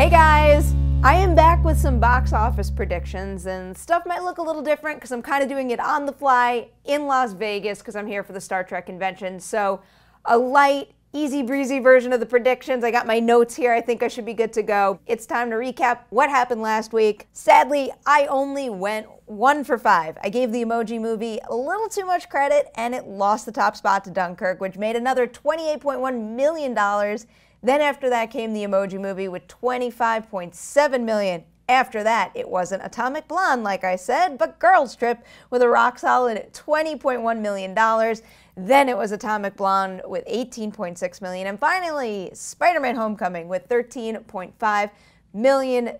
Hey guys! I am back with some box office predictions, and stuff might look a little different because I'm kind of doing it on the fly in Las Vegas because I'm here for the Star Trek convention. So a light, easy breezy version of the predictions. I got my notes here. I think I should be good to go. It's time to recap what happened last week. Sadly, I only went 1 for 5. I gave the Emoji Movie a little too much credit and it lost the top spot to Dunkirk, which made another $28.1 million. Then after that came the Emoji Movie with $25.7 million. After that, it wasn't Atomic Blonde, like I said, but Girls Trip with a rock-solid $20.1 million. Then it was Atomic Blonde with $18.6 million. And finally, Spider-Man Homecoming with $13.5 million.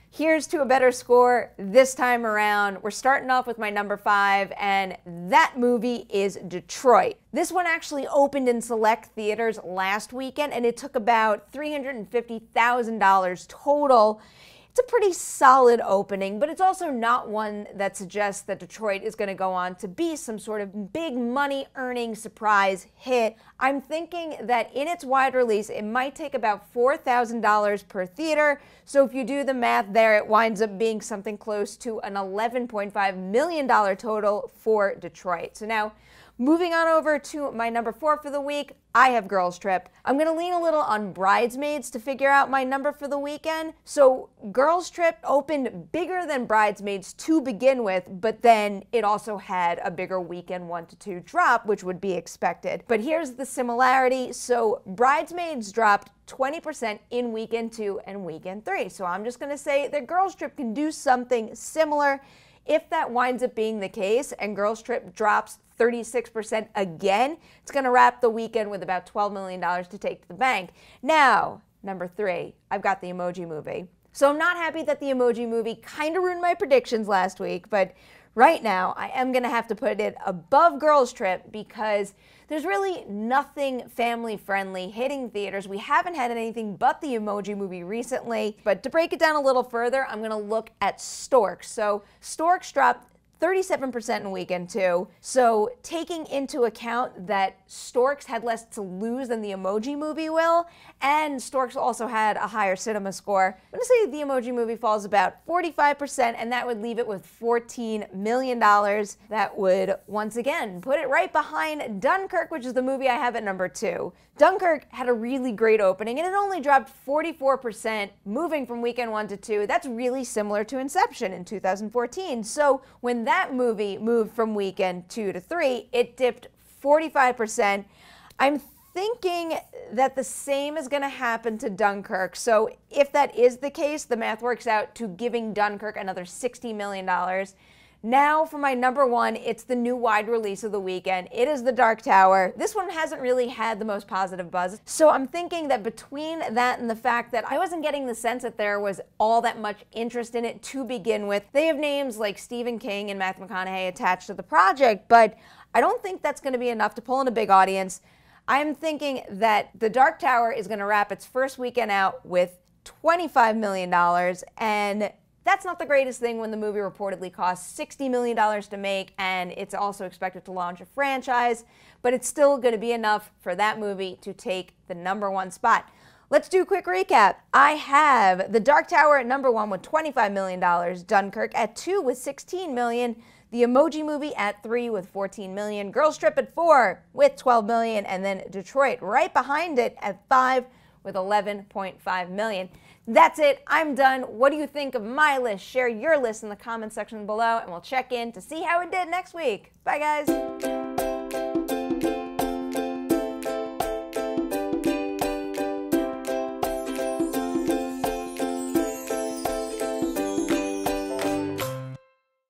Here's to a better score this time around. We're starting off with my number 5, and that movie is Detroit. This one actually opened in select theaters last weekend, and it took about $350,000 total. It's a pretty solid opening, but it's also not one that suggests that Detroit is going to go on to be some sort of big money-earning surprise hit. I'm thinking that in its wide release, it might take about $4,000 per theater. So if you do the math there, it winds up being something close to an $11.5 million total for Detroit. So now, moving on over to my number 4 for the week, I have Girls Trip. I'm going to lean a little on Bridesmaids to figure out my number for the weekend. So Girls Trip opened bigger than Bridesmaids to begin with, but then it also had a bigger weekend 1 to 2 drop, which would be expected. But here's the similarity. So Bridesmaids dropped 20% in weekend 2 and weekend 3. So I'm just going to say that Girls Trip can do something similar. If that winds up being the case and Girls Trip drops 36% again, it's going to wrap the weekend with about $12 million to take to the bank. Now, number 3, I've got the Emoji Movie. So I'm not happy that the Emoji Movie kind of ruined my predictions last week, but right now I am going to have to put it above Girls Trip because there's really nothing family-friendly hitting theaters. We haven't had anything but the Emoji Movie recently. But to break it down a little further, I'm going to look at Storks. So Storks dropped 37% in weekend 2. So taking into account that Storks had less to lose than the Emoji Movie will, and Storks also had a higher cinema score, I'm going to say the Emoji Movie falls about 45%, and that would leave it with $14 million. That would, once again, put it right behind Dunkirk, which is the movie I have at number 2. Dunkirk had a really great opening, and it only dropped 44%, moving from weekend 1 to 2. That's really similar to Inception in 2014. So when that movie moved from weekend 2 to 3, it dipped 45%. I'm thinking that the same is going to happen to Dunkirk. So if that is the case, the math works out to giving Dunkirk another $60 million. Now for my number 1, it's the new wide release of the weekend. It is The Dark Tower. This one hasn't really had the most positive buzz. So I'm thinking that between that and the fact that I wasn't getting the sense that there was all that much interest in it to begin with, they have names like Stephen King and Matthew McConaughey attached to the project, but I don't think that's going to be enough to pull in a big audience. I'm thinking that The Dark Tower is going to wrap its first weekend out with $25 million, and that's not the greatest thing when the movie reportedly cost $60 million to make, and it's also expected to launch a franchise, but it's still going to be enough for that movie to take the number 1 spot. Let's do a quick recap. I have The Dark Tower at number 1 with $25 million, Dunkirk at 2 with $16 million, the Emoji Movie at 3 with $14 million, Girls Trip at 4 with $12 million, and then Detroit right behind it at 5 with $11.5 million. That's it. I'm done. What do you think of my list? Share your list in the comment section below, and we'll check in to see how it did next week. Bye, guys.